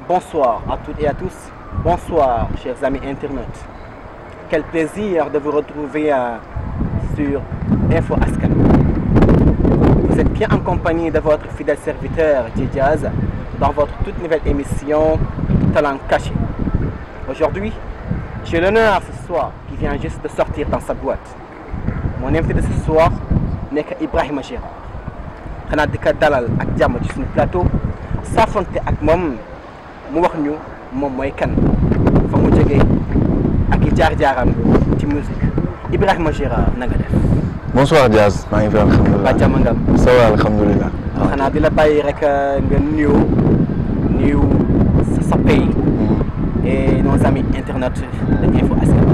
Bonsoir à toutes et à tous. Bonsoir, chers amis internautes. Quel plaisir de vous retrouver sur Info Askan. Vous êtes bien en compagnie de votre fidèle serviteur Djidjaz dans votre toute nouvelle émission Talent Caché. Aujourd'hui, j'ai l'honneur ce soir qui vient juste de sortir dans sa boîte. Mon invité de ce soir n'est qu'Ibrahima Gérard. xanaa di ko dalal ak jàmm ci suñu plateau saafonte ak moom mu wax ñu moom mooy kan fa mu jógee ak i jaar-jaaram ci musique Ibrahima Gérard na nga def. Bonsoir Diaz, maa ngi fi alhamdulilah. ba jàmm nga. Ça va alhamdulilah. xanaa di la bàyyi rek nga nuyu sa pays et nos amis internautes de Info Askan.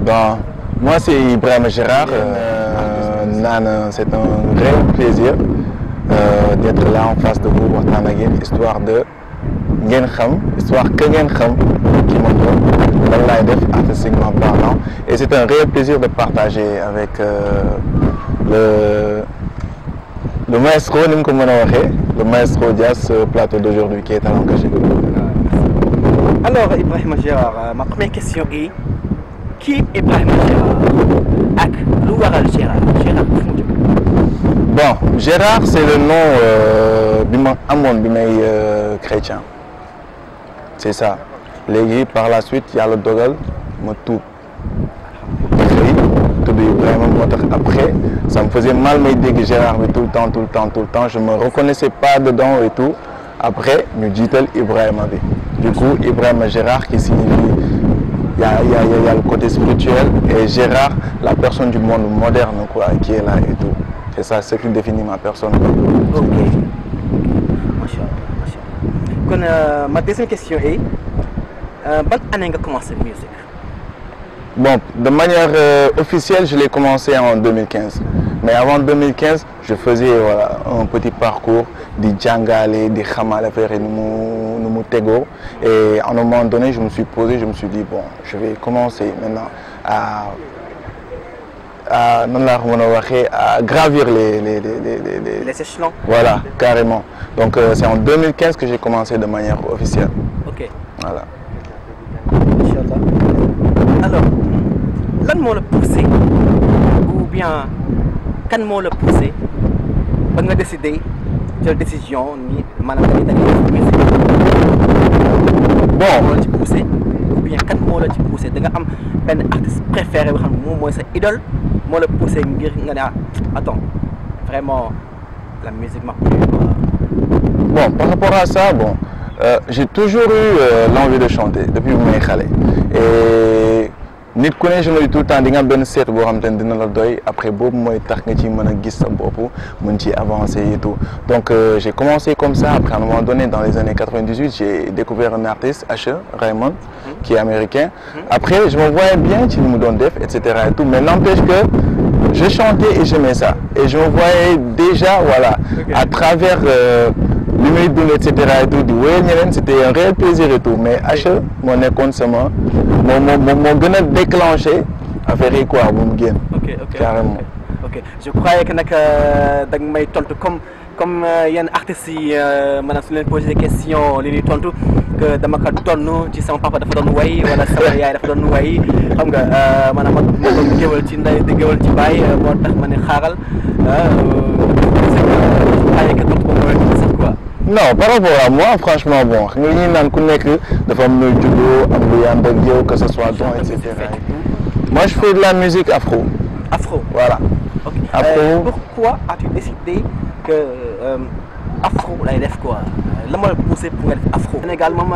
Bon, moi c'est Ibrahima Gérard. C'est un réel plaisir d'être là en face de vous waxtaan ak yéen histoire de ngeen xam histoire que ngeen xam ki ma doon lan laay def artistiquement parlant et c'est un réel plaisir de partager avec le maestro ni mu ko mën a waxee le maestro Diaz ce plateau d'aujourd'hui qui est Talent Caché. Alors Ibrahima Gérard, ma première question est qui est Ibrahima Gérard ak lu waral Gérard Bon, Gérard c'est le nom bi ma amoon bi may chrétien c'est ça léegi par la suite yàlla dogal ma tuub xëy tudd Ibrahima moo tax après ça me faisait mal may dégg Gérard bi tout le temps je me reconnaissais pas dedans et tout après ñu jiital Ibrahima bi du coup Ibrahima Gérard qui signifie il y a le côté spirituel et Gérard la personne du monde moderne quoi qui est là et tout c'est ça ce qui définit ma personne. Ok. Machallah. Kon ma deuxième question est ban année nga commencé musique? Bon, de manière officielle, je l'ai commencé en 2015. Mais avant 2015, je faisais voilà, un petit parcours di jàngale, di xamal affaire nu mu tegoo. Et à un moment donné, je me suis posé, je me suis dit bon, je vais commencer maintenant à gravir les échelons. Voilà, carrément. Donc c'est en 2015 que j'ai commencé de manière officielle. Ok. Voilà. Inch'Allah. Alors, lan moo la poussé ou bien kan moo la poussé ba nga décider jël décision ni maanaam da ngay def musique. Bon, moo la ci poussé ou bien kan moo la ci poussé da nga am benn artiste préféré boo xam ne moom mooy sa idole moo la poussé ngir nga ne attends vraiment la musique m'a plu quoi. Bon, par rapport à ça, bon, j'ai toujours eu l'envie de chanter depuis que je suis xale et nit ku ne je me dis tout le temps di nga am benn seet boo xam te ne dina la doy après boobu mooy tax nga ci mën a gis sa bopp mën ci avancer et tout donc j'ai commencé comme ça après à un moment donné dans les années 98 j'ai découvert un artiste H.E. Raymond qui est américain après je me voyais bien ci li mu doon def etc et tout mais n'empêche que je chantais et j'aimais ça et je me voyais déjà voilà à travers li muy dund et cetera et tout di wéyal ñeneen c'était un réel plaisir et tout mais H.E. moo nekkoon sama moo gën a déclenché affaire yi quoi bu mu génn. ok carrément. ok je croyais que nag da nga may tontu comme yenn artistes yi maanaam su leen posé des questions li ñuy tontu que dama ko donn ci sama papa dafa doon way wala sama yaay dafa doon way xam nga maanaam ma doon géwal ci ndey di géwal ci baay moo tax ma ne xaaral je croyais que tontu boobu mooy sax quoi. Non, par rapport à moi, franchement, bon, ñi naan ku nekk dafa am nooy juddoo am lu yànd ak yow que ce soit don et cetera. Moi, je fais de la musique afro. Afro. Voilà. Ok. Afro. Pourquoi as-tu décidé que afro lay def quoi la ma poussé pour nga def afro. Sénégal moom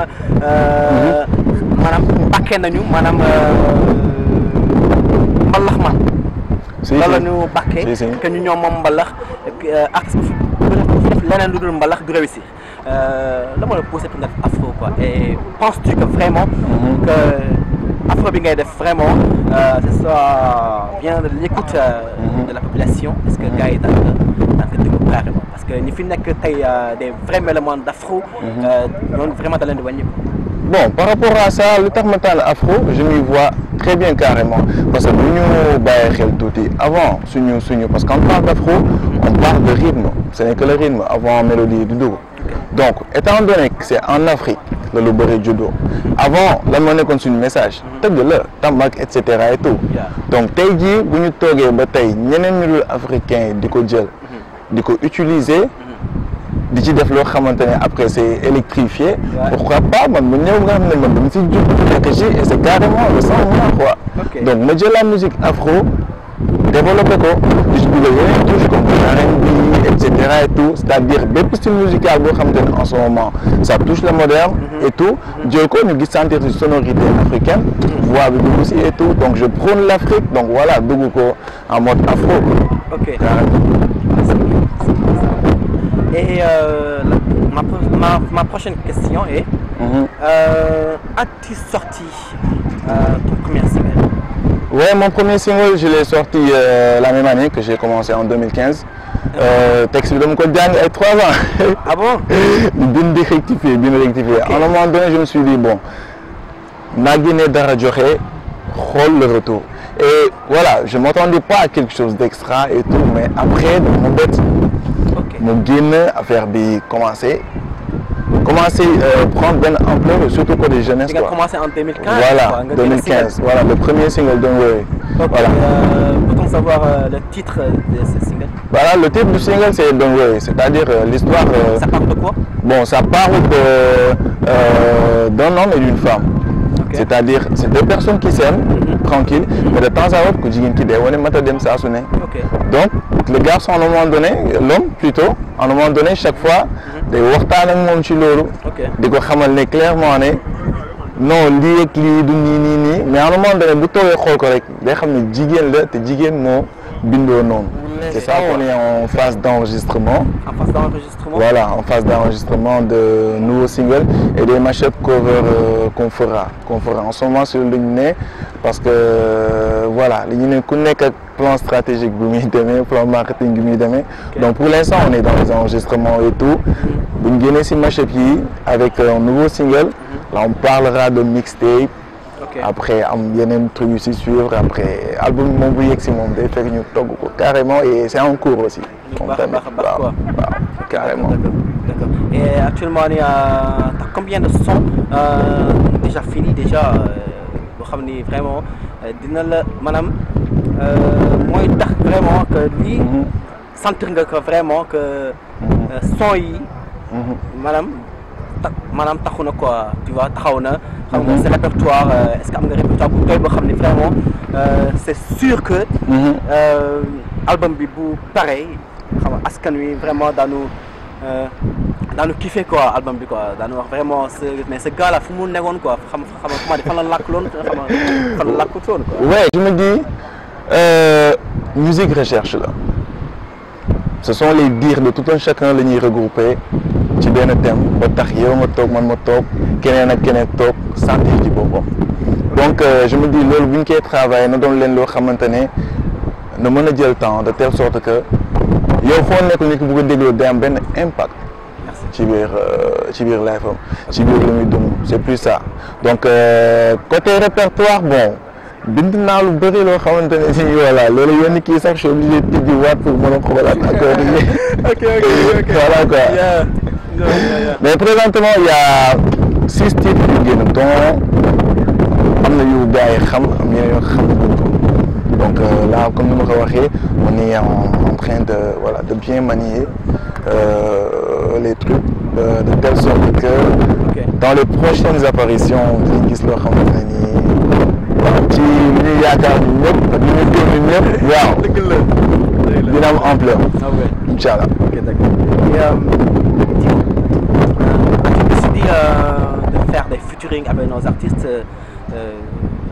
maanaam bàkkee nañu maanaam mbalax man. si la ñu bàkkee que ñu ñoom moom mbalax artiste leneen lu dul mbalax du réussir la ma la poussé pour nga def afro quoi et penses-tu que vraiment que afro bi ngay def vraiment ce soit bien de l'écoute de la population est-ce que gars yi daan ko déglu carrément parce que ñi fi nekk tey des vrais mélomanes d'afro ñoom vraiment da leen di wàññi. Bon, par rapport à ça, le terme afro, je m'y vois très bien carrément. Parce que nous, avant, parce qu'on parle d'afro, on parle de rythme. Ce n'est que le rythme avant mélodie du dos. Donc, étant donné que c'est en Afrique, la lu bëri juddoo avant lan moo nekkoon suñu message tëgg la tambak et cetera et tout donc tey jii bu ñu toogee ba tey ñeneen ñu dul africain yi di ko jël di ko utiliser di ci def loo xamante ne après c'est électrifié pourquoi pas man mu ñëw nga xam ne man dama si jub nekk ci et c'est carrément le sang quoi donc ma jël la musique afro développé ko di ci dugal yeneen touche comme R&B et cetera et tout c'est-à-dire bépp style musical boo xamante ne en ce moment ça touche le moderne et tout jël ko ñu gis sentir ci sonorité africaine voix bi dugg si et tout donc je prône l'Afrique donc voilà dugg ko en mode afro. Ok. Et ma prochaine question est as-tu sorti ton premier single? Ouais, mon premier single, je l'ai sorti la même année que j'ai commencé en 2015. Texte bi dama ko jàng ay 3 ans. Ah bon? Bien rectifié. Okay. À un moment donné, je me suis dit bon, naa génne dara joxe xool le retour. Et voilà, je m'attendais pas à quelque chose d'extra et tout, mais après dans mon bête, mu génn affaire bi commencé prendre benn ampleur surtout pour les jeunesses. Tu as commencé en 2015. Voilà, 2015. Voilà, le premier single Don't Worry. Voilà. Peut-on savoir le titre de ce single? Voilà, le titre du single c'est Don't Worry, c'est-à-dire l'histoire. Ça parle de quoi? Bon, ça parle d'un homme et d'une femme. Okay. C'est-à-dire c'est deux personnes qui s'aiment tranquille, mais de temps à autre ku jigéen ki dee wane mata dem saa su ne. Donc le garçon à un moment donné, l'homme plutôt, à un moment donné chaque fois day waxtaan ak moom ci loolu. di ko xamal ne clairement ne non lii ak lii du nii mais à un moment donné bu toogee xool ko rek day xam ne jigéen la te jigéen moo bindoo noonu. C'est ça qu'on est en phase d'enregistrement. En phase d'enregistrement. Voilà, en phase d'enregistrement de nouveaux singles et des mashup covers qu'on fera en ce moment sur le ne parce que voilà li ñu ne ku nekk ak plan stratégique bu muy demee plan marketing bu muy demee. Donc pour l'instant on est dans les enregistrements et tout. bu ñu génnee ci mashup yi avec un nouveau single. Là on parlera de mixtape. Après am yeneen trucs yu ci suivre après album moom bu yegg si moom day fekk ñu togg ko carrément et c'est en cours aussi. Waaw, carrément. D'accord. Et actuellement t'as combien de sons déjà finis déjà boo xam ni vraiment dina la maanaam mooy tax vraiment que lii sentir nga que vraiment que son yi maanaam taxu na quoi tu vois taxaw na xam nga sa répertoire est-ce que am nga répertoire bu doy boo xam ne vraiment c'est sûr que album bi bu pare xam nga askan wi vraiment daanu kiffer quoi album bi quoi daanu wax vraiment mais ce gars là fu mu nekkoon quoi xam nga fan la làkkuloon fan la làkkutoon quoi. Ouais, je me dis musique recherche là. Ce sont les dires de tout un chacun la ñuy regrouper ci benn thème ba tax yow nga toog man ma toog keneen ak keneen toog sentir ci boppam. Donc je me dis loolu bu ñu koy travailler na doon leen loo xamante ne na mën a jël temps de telle sorte que yow foo nekkul nit ki bu ko dégloo day am benn impact ci biir life am ci biir lu muy dund c'est plus ça. Donc côté répertoire bon bind naa lu bëri loo xamante ne si voilà loolu yenn kii sax je suis obligé de tijji waat pour mën a xoolaat encore. ok voilà quoi. Mais présentement il y a 6 titres yu génn dont am na yu gars yi xam am yeneen yoo xam ko donc là comme ni ma ko waxee on est en train de bien manier les trucs de telle sorte que dans les prochaines apparitions dinañ gis loo xamante ne nii ci li ñuy yaakaar ñun ñëpp ak li ñuy dégg ñun ñëpp waaw dina am ampleur inchallah. Ok, d'accord. Et as-tu décidé de faire des featuring avec nos artistes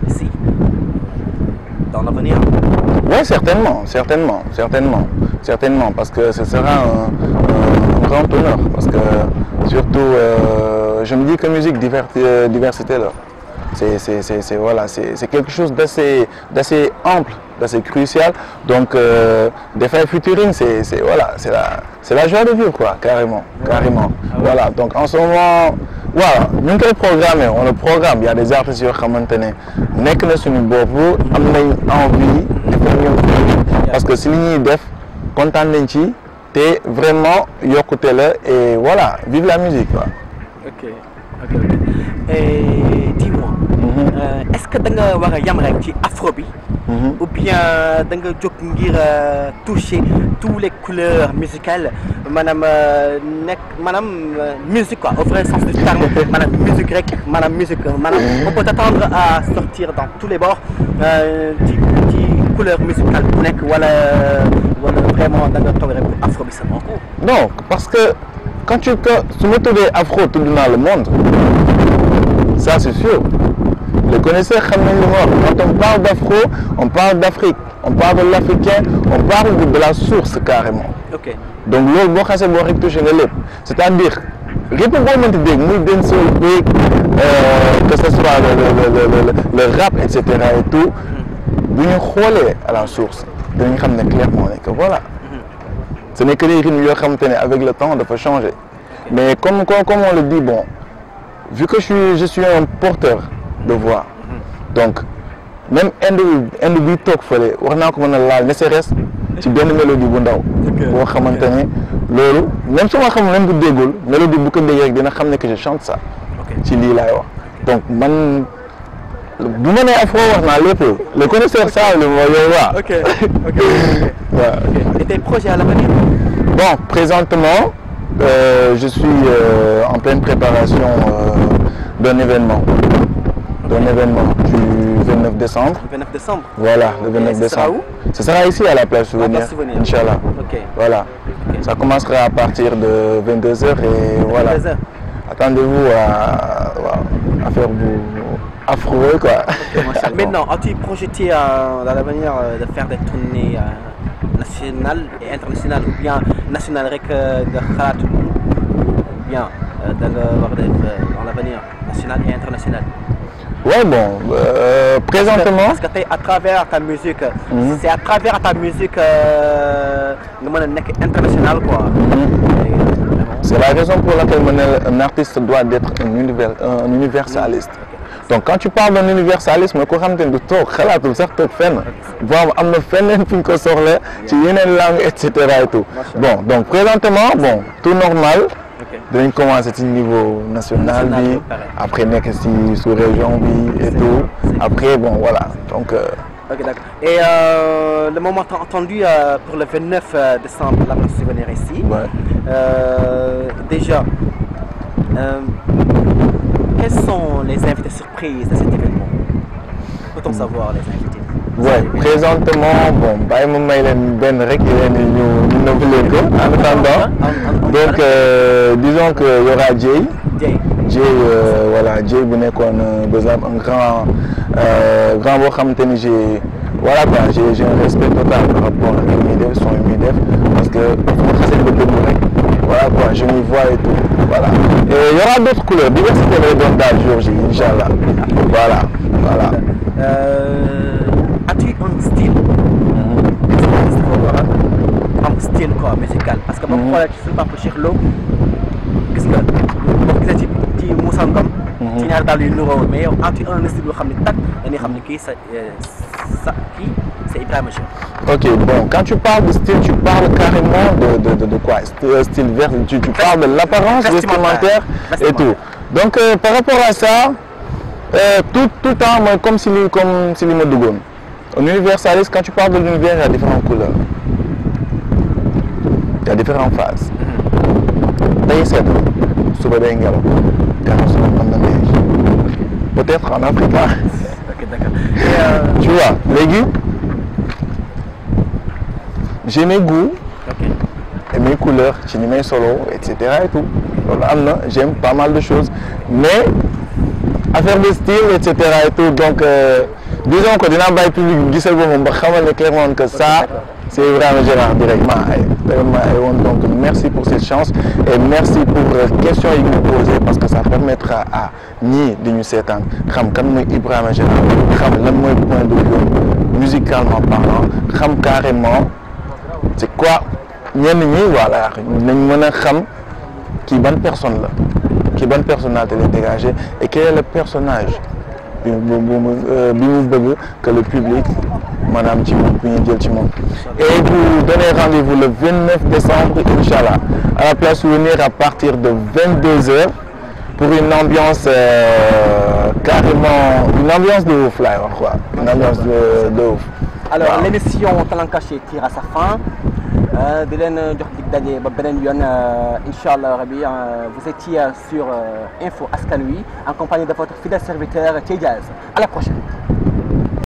ici dans l'avenir? Oui, certainement, parce que ce sera un grand honneur, parce que surtout, je me dis que musique diversité là, c'est quelque chose d'assez ample, d'assez crucial. Donc, de faire featuring, c'est la joie de vivre quoi, carrément. Voilà, donc en ce moment. Voilà, ñu ngi koy programmer, on le programme. Il y a des artistes yoo xamante ne nekk na suñu bopp am nañ envie di ko ñëw parce que si li ñuy def kontaan nañ ci te vraiment yokkute la et voilà vive la musique quoi. Ok. ok ok et dis-moi. Est-ce que da nga war a yam rek ci afro bi. Ou bien da nga jóg ngir toucher tous les couleurs musicales maanaam nekk maanaam musique quoi au vrai sens du terme maanaam musique rek maanaam musique maanaam on peut t'attendre à sortir dans tous les bords ci couleur musicale bu nekk wala vraiment da nga toog rek pour afro bi sa bopp. Non, parce que quand tu su ma tuddee afro tudd naa le monde ça c'est sûr. Les connaisseurs xam nañ li ma wax quand on parle d'afro on parle d'Afrique on parle de l'africain on parle de la source carrément. Ok donc loolu boo xasee boo rek touché nga lépp c'est-à-dire rythme boo mënti dégg muy dancehall beeg que ce soit le rap et cetera et tout bu ñu xoolee à la source dañu xam ne clairement ne que voilà ce n'est que des rythmes yoo xamante ne avec le temps dafa changer mais comme on le dit bon vu que je suis un porteur de voix donc même inde bi toog fële war naa ko mën a laal ne serait-ce ci benn mélodie bu ndaw boo xamante ne loolu même su ma xam même bu déggul mélodie bu ko déggee rek dina xam ne que je chante ça ci lii laay wax donc man bu ma nee afro wax naa lépp les connaisseurs savent le mot yow waa ok et tes projets à l'avenir? Bon présentement je suis en pleine préparation d'un événement du 29 décembre. Le 29 décembre. Voilà, le 29 décembre. Sera où? Ce sera ici à la place Souvenir. Inch'Allah. Ok. Voilà. Okay. Ça commencera à partir de 22h et voilà. 22h. Attendez-vous à faire du afro quoi. Okay, maintenant, as-tu projeté dans l'avenir de faire des tournées nationales et internationales ou bien nationales rek nga xalaat ou bien da nga war a def dans l'avenir national et international? Ouais bon présentement parce que tey à travers ta musique c'est à travers ta musique nga mën a nekk international quoi. C'est la raison pour laquelle un artiste doit être un universaliste. Donc quand tu parles d'un universalisme ko xamante ne du toog xalaatul sax toog fenn boobu am na feneen fi ñu ko soxla ci yeneen langue et cetera et tout bon donc présentement bon tout normal dinañ commencer ci niveau national bi après nekk ci sous région bi et tout après bon voilà donc ok d'accord et le moment attendu pour le 29 décembre la Souvenir ici déjà quels sont les invités surprises de cet événement? Peut-on savoir les invités? Ouais, présentement bon bàyyi ma may leen benn rek yéen ñu nëbb leen ko en attendant donc disons que y aura Jay voilà Jay bu nekkoon un grand boo xamante ni voilà quoi j'ai un respect total par rapport ak li muy def son yu muy def parce que fu ma xasee ba déglu rek voilà quoi je m'y vois et tout voilà et il y aura d'autres couleurs diversité lay doon daal jour ji inchallah voilà. As-tu un style? am style quoi musical parce que boo xoolee ci suñu papa Cheikh Lo gis nga boo gisee ci Moussa Ngom ci ñaari daal yu nuroo mais yow as-tu un style boo xam ne tag dañuy xam ne kii kii c'est Ibrahima Cheikh. Ok bon quand tu parles de style tu parles carrément de quoi style vert tu parles de l'apparence vestimentaire et tout donc par rapport à ça tout le temps moi comme si li ma duggoon un universaliste quand tu parles de l'univers il y a différentes couleurs il y a différentes phases day sedd suba day ngelaw gannaaw suba am na neige peut-être en Afrique ok d'accord tu vois léegi j'ai mes goûts et mes couleurs ci ni may solo et cetera et tout loolu am na j'aime pas mal de choses mais affaire de style et cetera et tout donc disons que dinaa bàyyi public bi gisal ba moom ba xamal ne clairement que ça c'est vraiment Gérard directement ay woon donc merci pour cette chance et merci pour question yi nga posé parce que ça permettra à ñii di ñu seetaan xam kan mooy Ibrahima Gérard xam lan mooy point de vue musicalement parlant xam carrément c'est quoi ñenn ñi voilà nañ mën a xam kii ban personne la kii ban personnalité lay dégager et quel est le personnage bi mu bëgg que le public maanaam ci moom bi ñu jël ci moom et vous donnez rendez-vous le 29 décembre inchallah à la place Souvenir à partir de 22h pour une ambiance carrément, une ambiance de ouf là, quoi. Une ambiance de ouf. Alors l'émission Talent Caché tire à sa fin. Inch'Allah vous étiez sur Info Askan Wi en compagnie de votre fidèle serviteur Thié Diaz. À la prochaine.